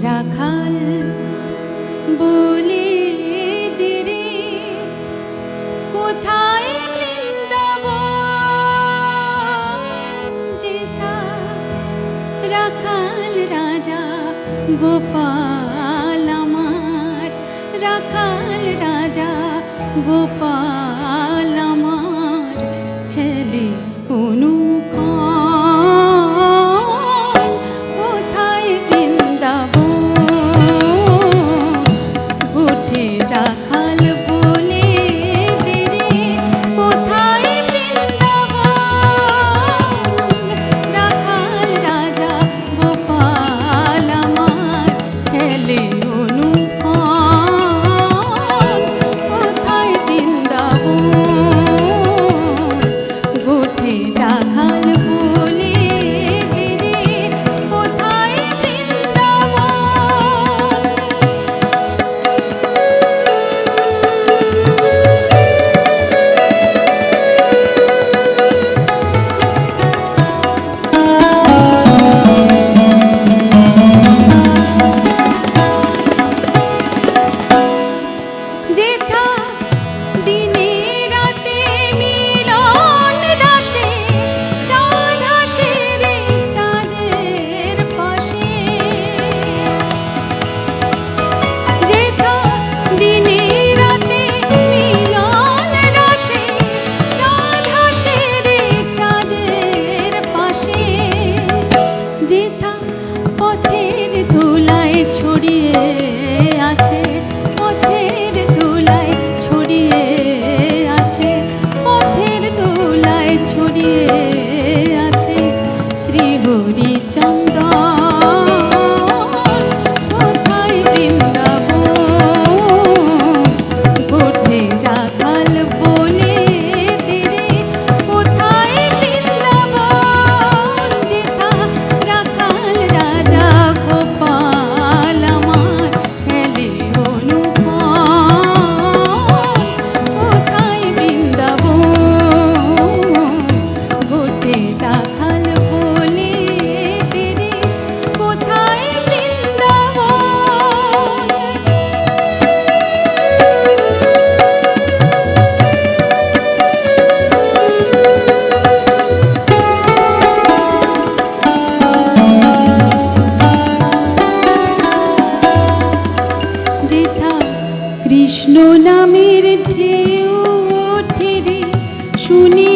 রাখাল বলে দিরে কোথায় বৃন্দাবন যেথা রাখাল রাজা গোপাল আমার রাখাল রাজা গোপাল আমার খেলে অনুক্ষণ কোথায় বৃন্দাবন উঠে রাখাল বলে দিরে কোথায় বৃন্দাবন রাখাল রাজা গোপাল আমার খেলে অনুক্ষণ কোথায় বৃন্দাবন উঠে রাখাল বলে দিরে কোথায় বৃন্দাবন যেথা দিনে রাতে মিলন রাশে চাঁদ হাসে রে চাঁদের পাশে যেথা দিনে রাতে মিলন রাশে চাঁদ হাসে রে চাঁদের পাশে যেথা পথের ধুলায় ছড়িয়ে আছে পথের ধুলায় ছড়িয়ে আছে পথের ধুলায় ছড়িয়ে আছে শ্রীহরি চন্দন কোথায় বৃন্দাবন গোঠে রাখাল বলে দিরে কোথায় বৃন্দাবন যেথা রাখাল রাজা গোপাল আমার খেলে অনুক্ষণ কোথায় বৃন্দাবন গোঠে রাখাল বলে দিরে কোথায় বৃন্দাবন যেথা কৃষ্ণ নামের ঢেউ ওঠে রে শুনি